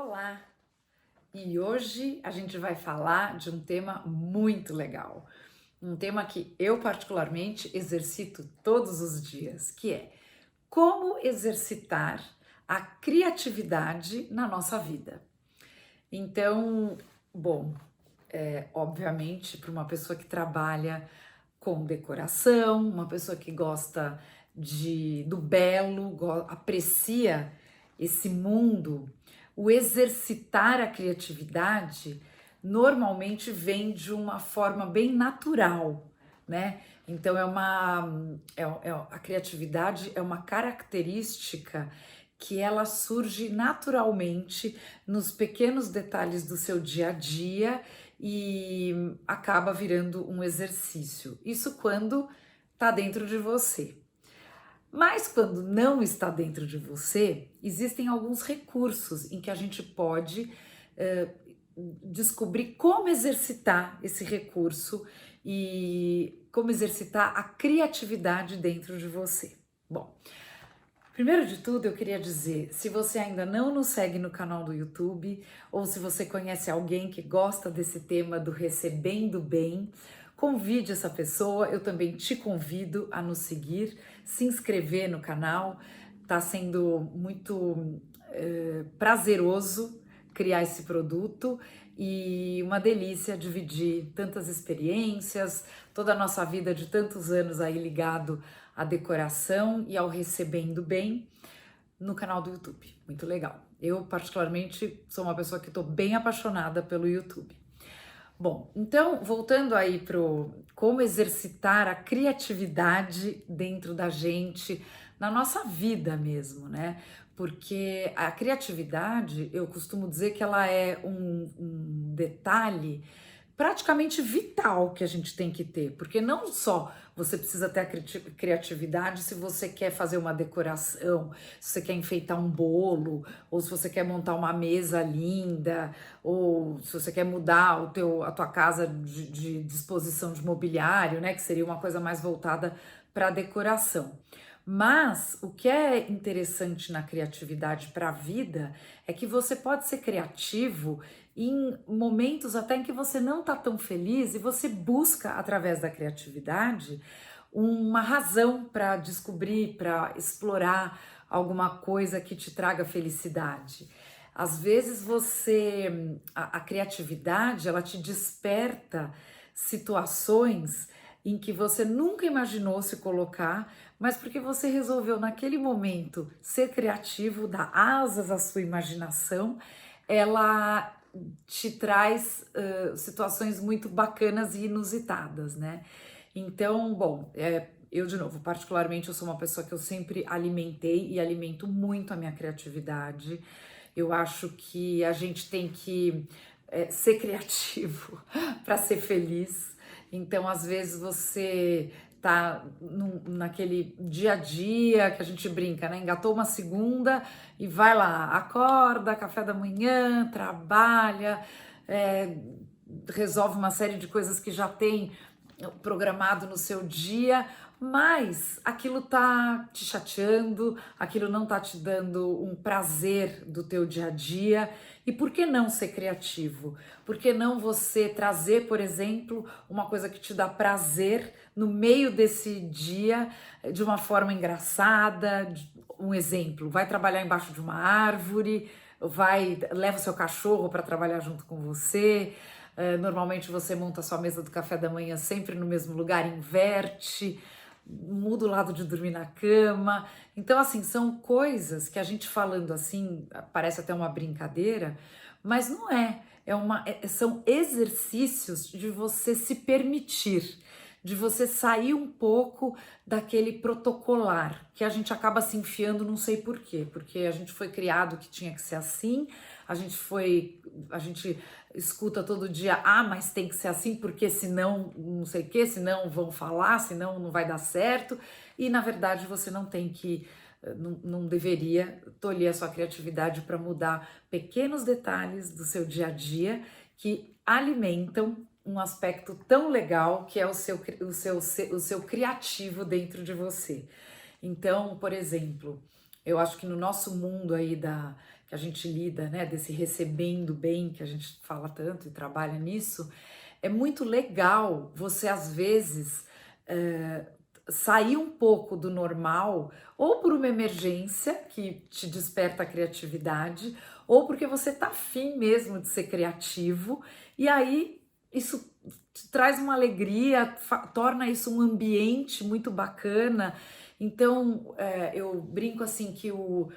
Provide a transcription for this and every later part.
Olá! E hoje a gente vai falar de um tema muito legal, um tema que eu particularmente exercito todos os dias, que é como exercitar a criatividade na nossa vida. Então, bom, obviamente, para uma pessoa que trabalha com decoração, uma pessoa que gosta do belo, aprecia esse mundo, o exercitar a criatividade normalmente vem de uma forma bem natural, né? Então a criatividade é uma característica que ela surge naturalmente nos pequenos detalhes do seu dia a dia e acaba virando um exercício. Isso quando está dentro de você. Mas quando não está dentro de você, existem alguns recursos em que a gente pode descobrir como exercitar esse recurso e como exercitar a criatividade dentro de você. Bom, primeiro de tudo, eu queria dizer, se você ainda não nos segue no canal do YouTube, ou se você conhece alguém que gosta desse tema do recebendo bem, convide essa pessoa, eu também te convido a nos seguir, se inscrever no canal, tá sendo muito prazeroso criar esse produto e uma delícia dividir tantas experiências, toda a nossa vida de tantos anos aí ligado à decoração e ao recebendo bem no canal do YouTube. Muito legal. Eu particularmente sou uma pessoa que estou bem apaixonada pelo YouTube. Bom, então voltando aí pro como exercitar a criatividade dentro da gente, na nossa vida mesmo, né? Porque a criatividade, eu costumo dizer que ela é um detalhe praticamente vital que a gente tem que ter, porque não só você precisa ter a criatividade se você quer fazer uma decoração, se você quer enfeitar um bolo, ou se você quer montar uma mesa linda, ou se você quer mudar a tua casa de disposição de mobiliário, né, que seria uma coisa mais voltada para decoração. Mas o que é interessante na criatividade para a vida é que você pode ser criativo em momentos até em que você não está tão feliz e você busca, através da criatividade, uma razão para descobrir, para explorar alguma coisa que te traga felicidade. Às vezes a criatividade, ela te desperta situações em que você nunca imaginou se colocar, mas porque você resolveu naquele momento ser criativo, dar asas à sua imaginação, ela te traz situações muito bacanas e inusitadas, né? Então, bom, eu de novo, particularmente, eu sou uma pessoa que eu sempre alimentei e alimento muito a minha criatividade. Eu acho que a gente tem que ser criativo para ser feliz. Então, às vezes você tá naquele dia a dia que a gente brinca, né? Engatou uma segunda e vai lá, acorda, café da manhã, trabalha, resolve uma série de coisas que já tem programado no seu dia, mas aquilo tá te chateando, aquilo não tá te dando um prazer do teu dia a dia. E por que não ser criativo? Por que não você trazer, por exemplo, uma coisa que te dá prazer no meio desse dia de uma forma engraçada? Um exemplo, vai trabalhar embaixo de uma árvore, leva o seu cachorro para trabalhar junto com você. Normalmente você monta a sua mesa do café da manhã sempre no mesmo lugar, inverte, muda o lado de dormir na cama. Então, assim, são coisas que a gente falando assim, parece até uma brincadeira, mas não é. São exercícios de você se permitir, de você sair um pouco daquele protocolar, que a gente acaba se enfiando, não sei por quê, porque a gente foi criado que tinha que ser assim, a gente escuta todo dia, mas tem que ser assim, porque senão não sei o que, senão vão falar, senão não vai dar certo, e na verdade você não tem que, não deveria tolher a sua criatividade para mudar pequenos detalhes do seu dia a dia que alimentam um aspecto tão legal que é o seu criativo dentro de você. Então, por exemplo, eu acho que no nosso mundo aí que a gente lida, né, desse recebendo bem, que a gente fala tanto e trabalha nisso, é muito legal você, às vezes, sair um pouco do normal, ou por uma emergência que te desperta a criatividade, ou porque você tá afim mesmo de ser criativo, e aí isso te traz uma alegria, torna isso um ambiente muito bacana. Então, eu brinco assim que o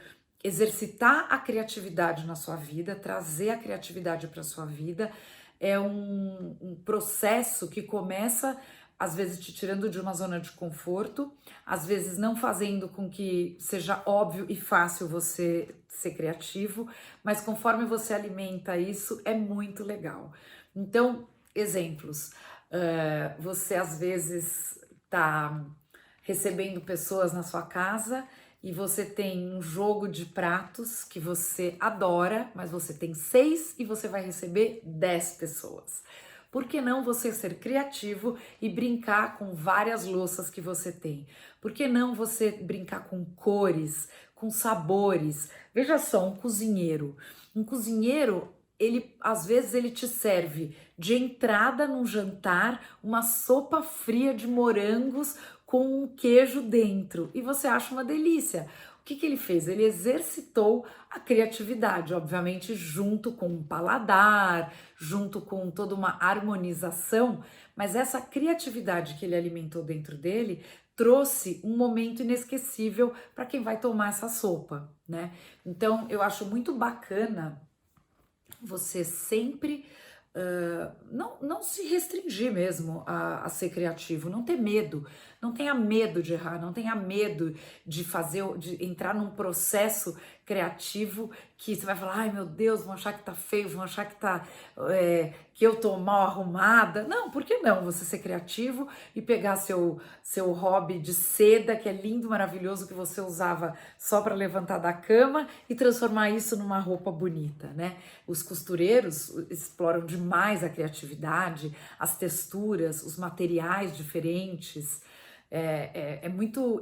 exercitar a criatividade na sua vida, trazer a criatividade para sua vida, é um processo que começa, às vezes, te tirando de uma zona de conforto, às vezes não fazendo com que seja óbvio e fácil você ser criativo, mas conforme você alimenta isso, é muito legal. Então, exemplos. Você às vezes está recebendo pessoas na sua casa e você tem um jogo de pratos que você adora, mas você tem 6 e você vai receber 10 pessoas. Por que não você ser criativo e brincar com várias louças que você tem? Por que não você brincar com cores, com sabores? Veja só, um cozinheiro. Um cozinheiro, ele às vezes ele te serve de entrada num jantar uma sopa fria de morangos com um queijo dentro e você acha uma delícia. O que ele fez? Ele exercitou a criatividade, obviamente, junto com um paladar, junto com toda uma harmonização, mas essa criatividade que ele alimentou dentro dele trouxe um momento inesquecível para quem vai tomar essa sopa, né? Então, eu acho muito bacana você sempre não se restringir mesmo a ser criativo, não ter medo, não tenha medo de errar, não tenha medo de de entrar num processo criativo que você vai falar, ai meu Deus, vão achar que tá feio, vão achar que eu tô mal arrumada. Não, por que não você ser criativo e pegar seu hobby de seda, que é lindo, maravilhoso, que você usava só para levantar da cama e transformar isso numa roupa bonita, né? Os costureiros exploram demais a criatividade, as texturas, os materiais diferentes. É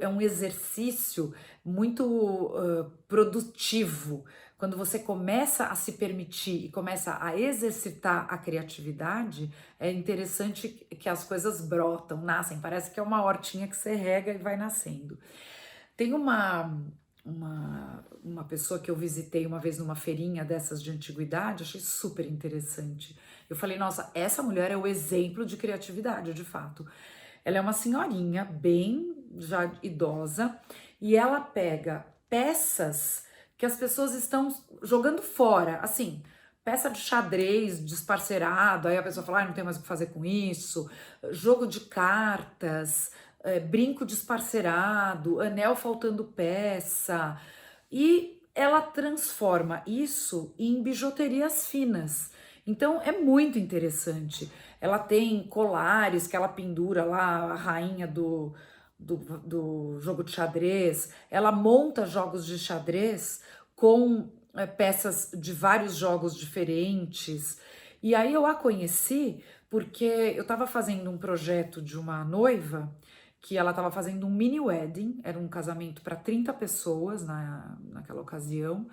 um exercício muito produtivo. Quando você começa a se permitir e começa a exercitar a criatividade, é interessante que as coisas brotam, nascem. Parece que é uma hortinha que você rega e vai nascendo. Tem uma pessoa que eu visitei uma vez numa feirinha dessas de antiguidade, achei super interessante. Eu falei, nossa, essa mulher é o exemplo de criatividade, de fato. Ela é uma senhorinha, bem já idosa, e ela pega peças que as pessoas estão jogando fora, assim, peça de xadrez desparcerado, aí a pessoa fala, não tem mais o que fazer com isso, jogo de cartas, brinco desparcerado, anel faltando peça, e ela transforma isso em bijuterias finas. Então é muito interessante. Ela tem colares que ela pendura lá, a rainha do jogo de xadrez. Ela monta jogos de xadrez com peças de vários jogos diferentes. E aí eu a conheci porque eu estava fazendo um projeto de uma noiva que ela estava fazendo um mini wedding, era um casamento para 30 pessoas naquela ocasião,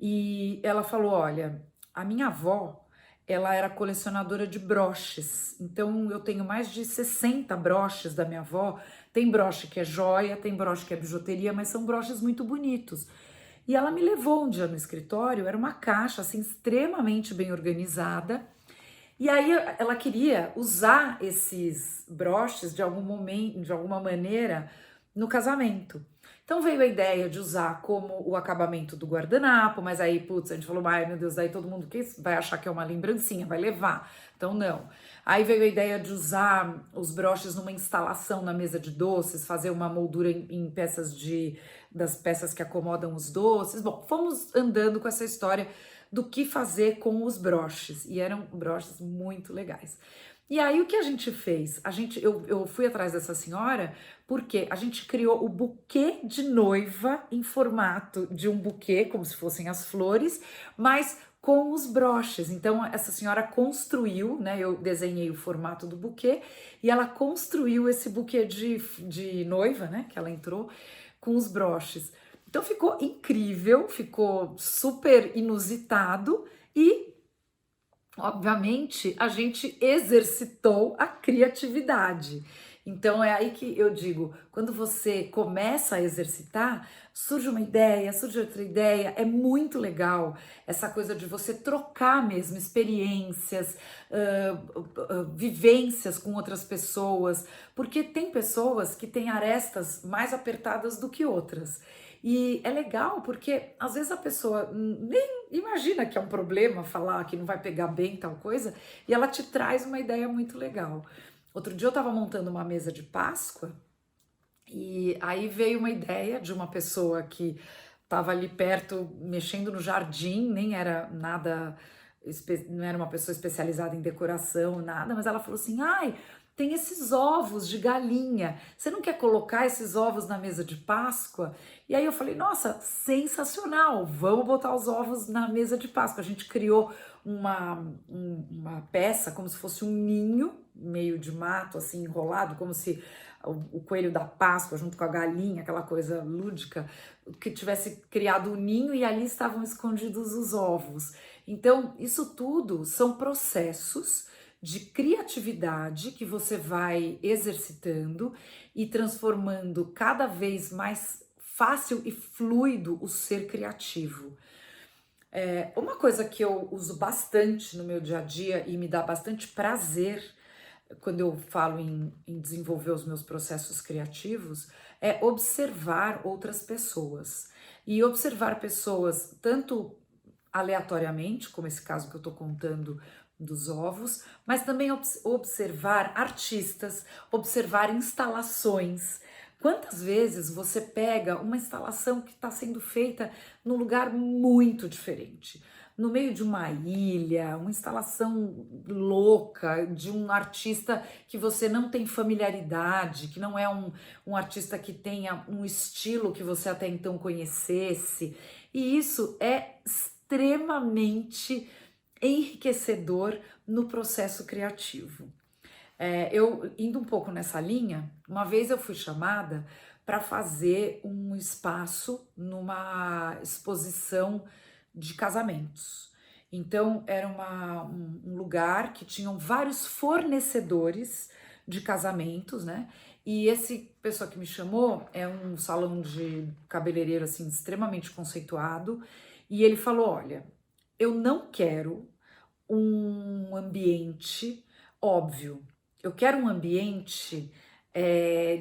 e ela falou: olha, a minha avó, ela era colecionadora de broches, então eu tenho mais de 60 broches da minha avó. Tem broche que é joia, tem broche que é bijuteria, mas são broches muito bonitos. E ela me levou um dia no escritório, era uma caixa assim extremamente bem organizada. E aí ela queria usar esses broches de algum momento, de alguma maneira, no casamento. Então veio a ideia de usar como o acabamento do guardanapo, mas aí, putz, a gente falou, ai meu Deus, daí todo mundo vai achar que é uma lembrancinha, vai levar. Então não. Aí veio a ideia de usar os broches numa instalação na mesa de doces, fazer uma moldura em peças das peças que acomodam os doces. Bom, fomos andando com essa história do que fazer com os broches, e eram broches muito legais. E aí o que a gente fez? Eu fui atrás dessa senhora porque a gente criou o buquê de noiva em formato de um buquê, como se fossem as flores, mas com os broches. Então essa senhora construiu, né? Eu desenhei o formato do buquê e ela construiu esse buquê de noiva, né? Que ela entrou com os broches. Então ficou incrível, ficou super inusitado e, obviamente, a gente exercitou a criatividade. Então é aí que eu digo, quando você começa a exercitar, surge uma ideia, surge outra ideia, é muito legal essa coisa de você trocar mesmo experiências, vivências com outras pessoas, porque tem pessoas que têm arestas mais apertadas do que outras. E é legal porque às vezes a pessoa nem imagina que é um problema falar que não vai pegar bem tal coisa, e ela te traz uma ideia muito legal. Outro dia eu estava montando uma mesa de Páscoa e aí veio uma ideia de uma pessoa que estava ali perto mexendo no jardim, nem era nada, não era uma pessoa especializada em decoração, nada, mas ela falou assim: ai, tem esses ovos de galinha, você não quer colocar esses ovos na mesa de Páscoa? E aí eu falei: nossa, sensacional, vamos botar os ovos na mesa de Páscoa. A gente criou uma peça como se fosse um ninho, meio de mato, assim, enrolado, como se o coelho da Páscoa junto com a galinha, aquela coisa lúdica, que tivesse criado o ninho e ali estavam escondidos os ovos. Então, isso tudo são processos de criatividade que você vai exercitando e transformando cada vez mais fácil e fluido o ser criativo. Uma coisa que eu uso bastante no meu dia a dia e me dá bastante prazer quando eu falo em desenvolver os meus processos criativos é observar outras pessoas. E observar pessoas tanto aleatoriamente, como esse caso que eu estou contando dos ovos, mas também observar artistas, observar instalações. Quantas vezes você pega uma instalação que está sendo feita num lugar muito diferente, no meio de uma ilha, uma instalação louca de um artista que você não tem familiaridade, que não é um artista que tenha um estilo que você até então conhecesse, e isso é extremamente enriquecedor no processo criativo. Eu indo um pouco nessa linha, uma vez eu fui chamada para fazer um espaço numa exposição de casamentos. Então era um lugar que tinham vários fornecedores de casamentos, né? E esse pessoa que me chamou é um salão de cabeleireiro assim extremamente conceituado, e ele falou: olha, eu não quero um ambiente óbvio. Eu quero um ambiente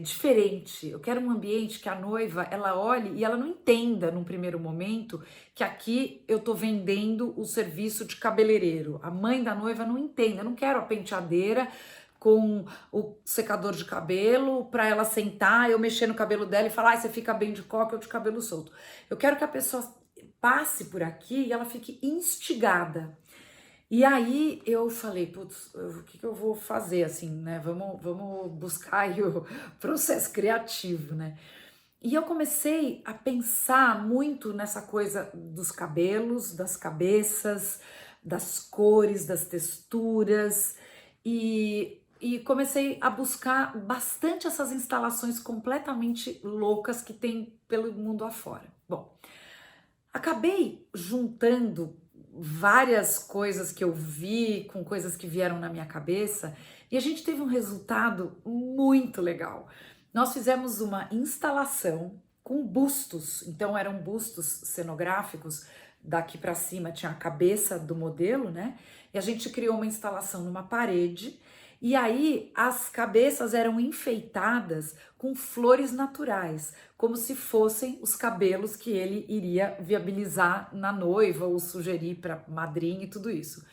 diferente. Eu quero um ambiente que a noiva ela olhe e ela não entenda num primeiro momento que aqui eu tô vendendo o serviço de cabeleireiro. A mãe da noiva não entenda. Eu não quero a penteadeira com o secador de cabelo para ela sentar, eu mexer no cabelo dela e falar: você fica bem de coque ou de cabelo solto. Eu quero que a pessoa passe por aqui e ela fique instigada. E aí eu falei: putz, o que eu vou fazer assim, né? Vamos buscar aí o processo criativo, né? E eu comecei a pensar muito nessa coisa dos cabelos, das cabeças, das cores, das texturas e comecei a buscar bastante essas instalações completamente loucas que tem pelo mundo afora. Bom, acabei juntando várias coisas que eu vi com coisas que vieram na minha cabeça e a gente teve um resultado muito legal. Nós fizemos uma instalação com bustos, então eram bustos cenográficos, daqui para cima tinha a cabeça do modelo, né? E a gente criou uma instalação numa parede e aí as cabeças eram enfeitadas com flores naturais, como se fossem os cabelos que ele iria viabilizar na noiva ou sugerir para madrinha e tudo isso.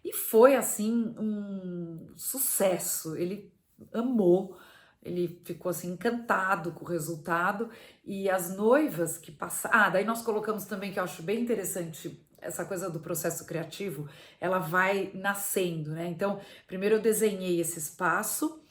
E foi assim um sucesso. Ele amou, ele ficou assim encantado com o resultado e as noivas que passaram. Ah, daí nós colocamos também que eu acho bem interessante essa coisa do processo criativo, ela vai nascendo, né? Então, primeiro eu desenhei esse espaço,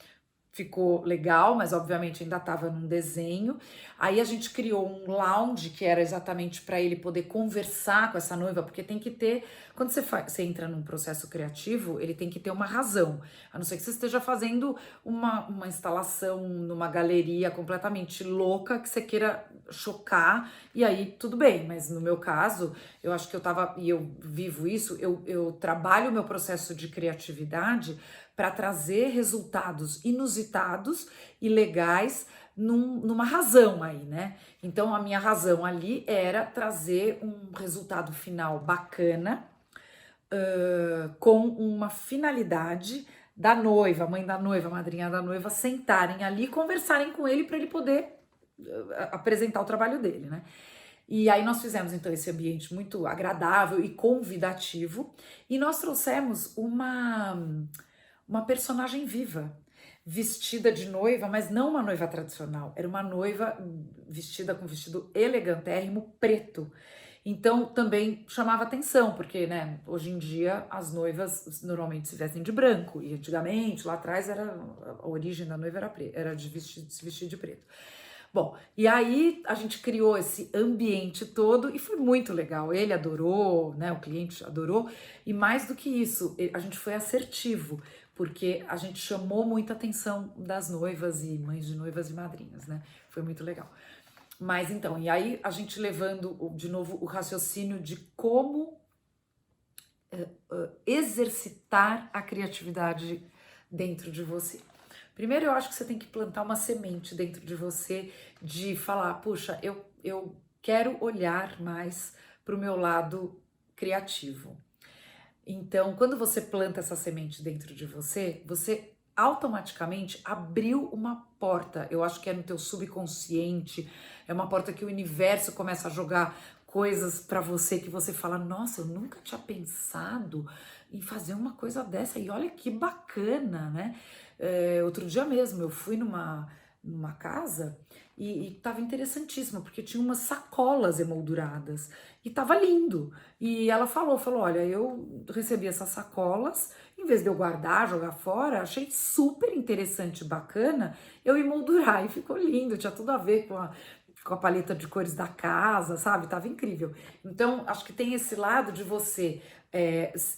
ficou legal, mas obviamente ainda estava num desenho. Aí a gente criou um lounge que era exatamente para ele poder conversar com essa noiva, porque tem que ter, quando você entra num processo criativo, ele tem que ter uma razão, a não ser que você esteja fazendo uma instalação numa galeria completamente louca que você queira chocar, e aí tudo bem, mas no meu caso, eu acho que eu vivo isso, eu trabalho o meu processo de criatividade para trazer resultados inusitados e legais numa razão aí, né? Então a minha razão ali era trazer um resultado final bacana, com uma finalidade da noiva, mãe da noiva, madrinha da noiva, sentarem ali e conversarem com ele para ele poder apresentar o trabalho dele, né? E aí nós fizemos então esse ambiente muito agradável e convidativo, e nós trouxemos uma personagem viva, vestida de noiva, mas não uma noiva tradicional, era uma noiva vestida com vestido elegantérrimo preto. Então também chamava atenção, porque, né, hoje em dia as noivas normalmente se vestem de branco, e antigamente, lá atrás, a origem da noiva era de se vestir de preto. Bom, e aí a gente criou esse ambiente todo e foi muito legal. Ele adorou, né? O cliente adorou, e mais do que isso, a gente foi assertivo, porque a gente chamou muita atenção das noivas e mães de noivas e madrinhas, né? Foi muito legal. Mas então, e aí a gente levando de novo o raciocínio de como exercitar a criatividade dentro de você. Primeiro, eu acho que você tem que plantar uma semente dentro de você de falar, puxa, eu quero olhar mais para o meu lado criativo. Então, quando você planta essa semente dentro de você, você automaticamente abriu uma porta. Eu acho que é no teu subconsciente, é uma porta que o universo começa a jogar coisas para você que você fala, nossa, eu nunca tinha pensado em fazer uma coisa dessa, e olha que bacana, né? Outro dia mesmo eu fui numa casa e tava interessantíssimo, porque tinha umas sacolas emolduradas e tava lindo. E ela falou, olha, eu recebi essas sacolas, em vez de eu guardar, jogar fora, achei super interessante, bacana, eu emoldurar, e ficou lindo, tinha tudo a ver com a paleta de cores da casa, sabe? Tava incrível. Então, acho que tem esse lado de você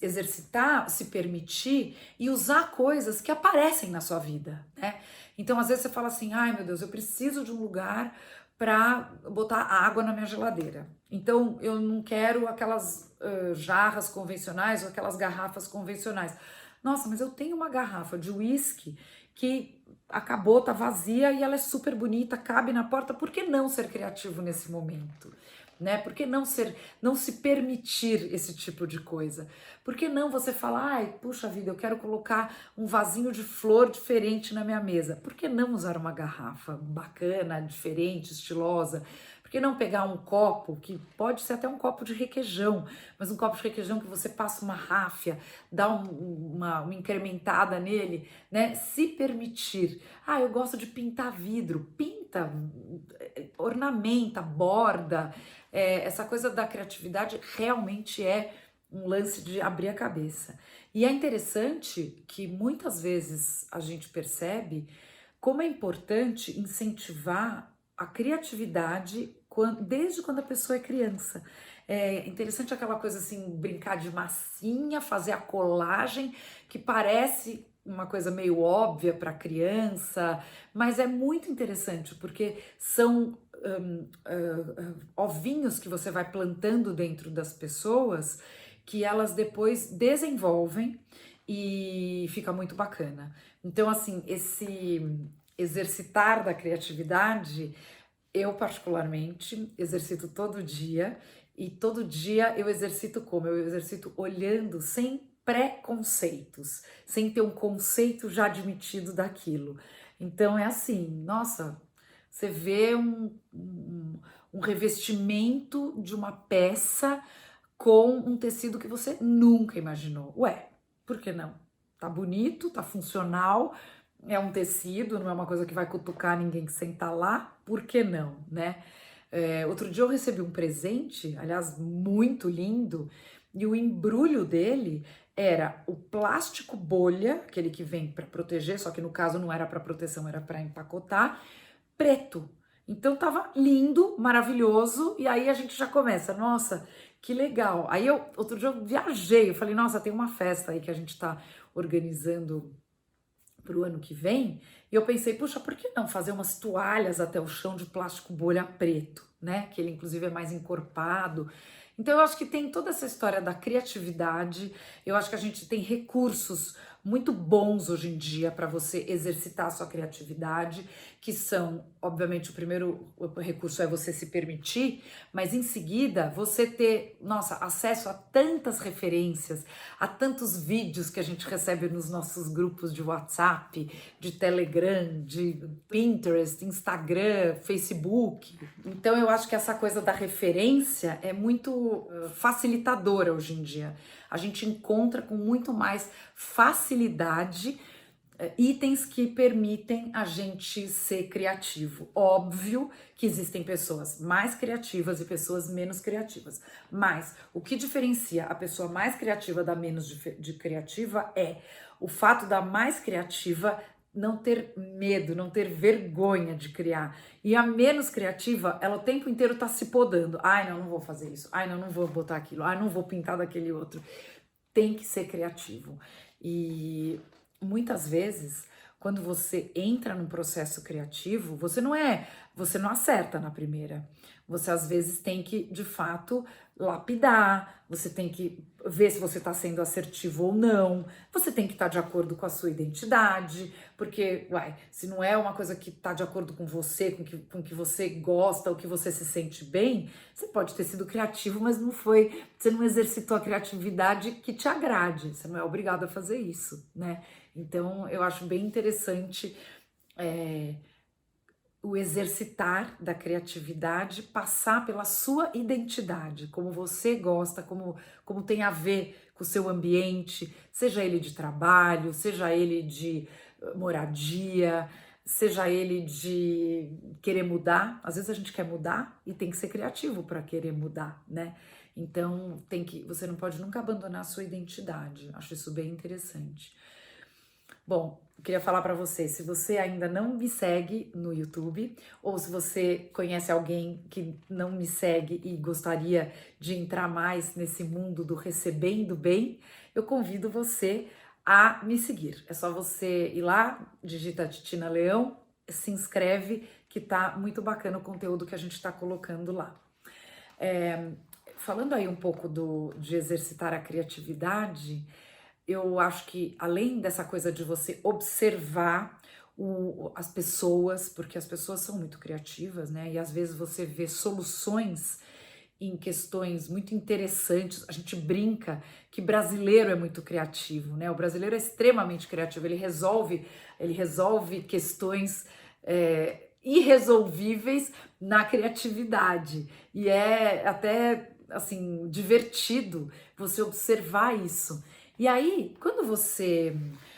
exercitar, se permitir e usar coisas que aparecem na sua vida, né? Então, às vezes você fala assim, ai meu Deus, eu preciso de um lugar para botar água na minha geladeira. Então, eu não quero aquelas jarras convencionais ou aquelas garrafas convencionais. Nossa, mas eu tenho uma garrafa de uísque que acabou, tá vazia e ela é super bonita, cabe na porta. Por que não ser criativo nesse momento? Né? Por que não se permitir esse tipo de coisa? Por que não você falar, ai, puxa vida, eu quero colocar um vasinho de flor diferente na minha mesa? Por que não usar uma garrafa bacana, diferente, estilosa? Por que não pegar um copo, que pode ser até um copo de requeijão, mas um copo de requeijão que você passa uma ráfia, dá uma incrementada nele, né? Se permitir. Ah, eu gosto de pintar vidro. Pinta, ornamenta, borda. Essa coisa da criatividade realmente é um lance de abrir a cabeça. E é interessante que muitas vezes a gente percebe como é importante incentivar a criatividade desde quando a pessoa é criança. É interessante aquela coisa assim, brincar de massinha, fazer a colagem, que parece uma coisa meio óbvia para criança, mas é muito interessante porque são ovinhos que você vai plantando dentro das pessoas que elas depois desenvolvem e fica muito bacana. Então, assim, esse exercitar da criatividade, eu particularmente exercito todo dia, e todo dia eu exercito como? Eu exercito olhando sem preconceitos, sem ter um conceito já admitido daquilo. Então é assim, nossa, você vê um revestimento de uma peça com um tecido que você nunca imaginou. Ué, por que não? Tá bonito, tá funcional, é um tecido, não é uma coisa que vai cutucar ninguém que sentar lá, por que não, né? Outro dia eu recebi um presente, aliás, muito lindo, e o embrulho dele era o plástico bolha, aquele que vem para proteger, só que no caso não era para proteção, era para empacotar, preto. Então tava lindo, maravilhoso, e aí a gente já começa, nossa, que legal. Aí outro dia eu viajei, eu falei, nossa, tem uma festa aí que a gente tá organizando pro ano que vem, e eu pensei, puxa, por que não fazer umas toalhas até o chão de plástico bolha preto, né? Que ele inclusive é mais encorpado. Então eu acho que tem toda essa história da criatividade, eu acho que a gente tem recursos muito bons hoje em dia para você exercitar a sua criatividade, que são, obviamente, o primeiro recurso é você se permitir, mas em seguida você ter, nossa, acesso a tantas referências, a tantos vídeos que a gente recebe nos nossos grupos de WhatsApp, de Telegram, de Pinterest, Instagram, Facebook. Então eu acho que essa coisa da referência é muito facilitadora hoje em dia. A gente encontra com muito mais facilidade itens que permitem a gente ser criativo. Óbvio que existem pessoas mais criativas e pessoas menos criativas, mas o que diferencia a pessoa mais criativa da menos de criativa é o fato da mais criativa não ter medo, não ter vergonha de criar. E a menos criativa, ela o tempo inteiro tá se podando. Ai, não vou fazer isso. Ai, não vou botar aquilo. Ai, não vou pintar daquele outro. Tem que ser criativo. E muitas vezes, quando você entra num processo criativo, você não acerta na primeira. Você às vezes tem que, de fato, lapidar, você tem que ver se você está sendo assertivo ou não, você tem que estar de acordo com a sua identidade, porque, se não é uma coisa que está de acordo com você, com que você gosta, ou que você se sente bem, você pode ter sido criativo, mas você não exercitou a criatividade que te agrade, você não é obrigado a fazer isso, né? Então, eu acho bem interessante o exercitar da criatividade passar pela sua identidade, como você gosta, como tem a ver com o seu ambiente, seja ele de trabalho, seja ele de moradia, seja ele de querer mudar. Às vezes a gente quer mudar e tem que ser criativo para querer mudar, né? Então você não pode nunca abandonar a sua identidade. Acho isso bem interessante. Bom, eu queria falar para você, se você ainda não me segue no YouTube, ou se você conhece alguém que não me segue e gostaria de entrar mais nesse mundo do recebendo bem, eu convido você a me seguir. É só você ir lá, digita Titina Leão, se inscreve, que tá muito bacana o conteúdo que a gente está colocando lá. Falando aí um pouco de exercitar a criatividade, eu acho que além dessa coisa de você observar as pessoas, porque as pessoas são muito criativas, né? E às vezes você vê soluções em questões muito interessantes. A gente brinca que brasileiro é muito criativo, né? O brasileiro é extremamente criativo, ele resolve questões irresolvíveis na criatividade. E é até assim divertido você observar isso. E aí, quando você...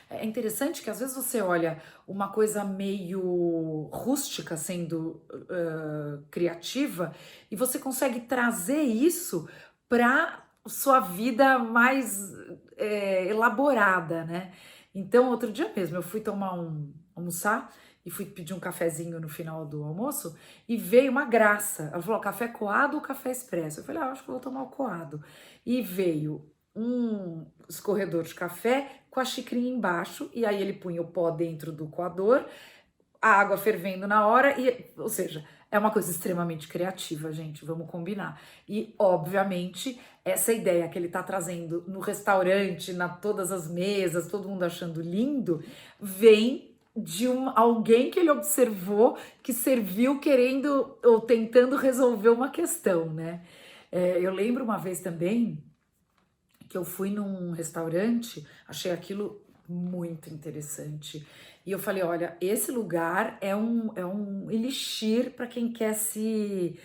É interessante que às vezes você olha uma coisa meio rústica sendo criativa e você consegue trazer isso para sua vida mais elaborada, né? Então, outro dia mesmo, eu fui almoçar e fui pedir um cafezinho no final do almoço e veio uma graça. Ela falou, café coado ou café expresso? Eu falei, acho que eu vou tomar o coado. E veio um escorredor de café com a xicrinha embaixo, e aí ele punha o pó dentro do coador, a água fervendo na hora, ou seja, é uma coisa extremamente criativa, gente, vamos combinar. E, obviamente, essa ideia que ele tá trazendo no restaurante, todas as mesas, todo mundo achando lindo, vem de alguém que ele observou que serviu querendo ou tentando resolver uma questão, né? Eu lembro uma vez também que eu fui num restaurante, achei aquilo muito interessante. E eu falei, olha, esse lugar é um elixir para quem quer se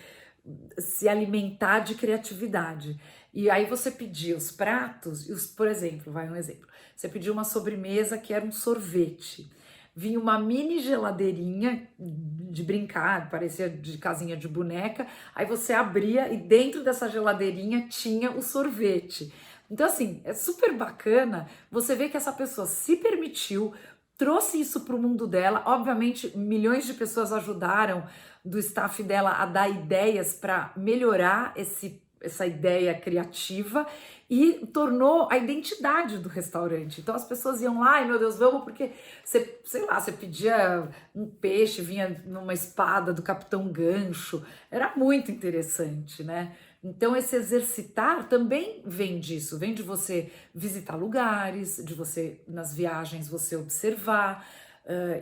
alimentar de criatividade. E aí você pedia os pratos, por exemplo, um exemplo. Você pediu uma sobremesa que era um sorvete. Vinha uma mini geladeirinha de brincar, parecia de casinha de boneca. Aí você abria e dentro dessa geladeirinha tinha o sorvete. Então, assim, é super bacana você ver que essa pessoa se permitiu, trouxe isso para o mundo dela. Obviamente, milhões de pessoas ajudaram do staff dela a dar ideias para melhorar essa ideia criativa e tornou a identidade do restaurante. Então as pessoas iam lá, ai meu Deus, vamos, porque você, sei lá, você pedia um peixe, vinha numa espada do Capitão Gancho. Era muito interessante, né? Então, esse exercitar também vem disso, vem de você visitar lugares, de você, nas viagens, você observar,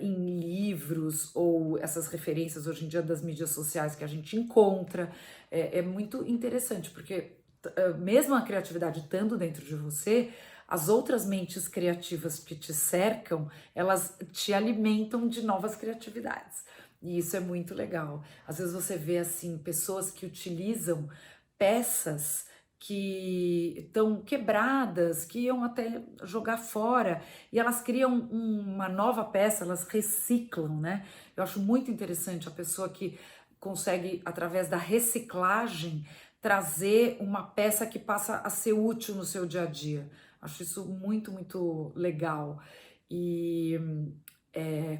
em livros ou essas referências hoje em dia das mídias sociais que a gente encontra. É muito interessante, porque mesmo a criatividade estando dentro de você, as outras mentes criativas que te cercam, elas te alimentam de novas criatividades. E isso é muito legal. Às vezes você vê assim pessoas que utilizam peças que estão quebradas, que iam até jogar fora, e elas criam uma nova peça, elas reciclam, né? Eu acho muito interessante a pessoa que consegue, através da reciclagem, trazer uma peça que passa a ser útil no seu dia a dia. Acho isso muito, muito legal. E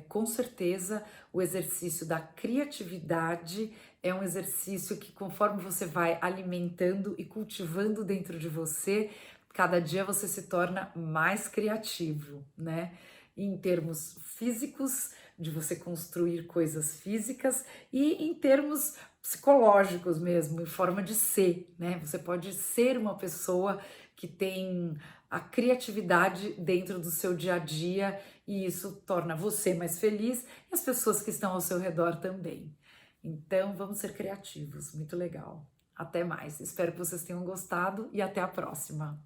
com certeza o exercício da criatividade é um exercício que, conforme você vai alimentando e cultivando dentro de você, cada dia você se torna mais criativo, né? Em termos físicos, de você construir coisas físicas, e em termos psicológicos mesmo, em forma de ser, né? Você pode ser uma pessoa que tem a criatividade dentro do seu dia a dia, e isso torna você mais feliz e as pessoas que estão ao seu redor também. Então, vamos ser criativos, muito legal. Até mais. Espero que vocês tenham gostado e até a próxima.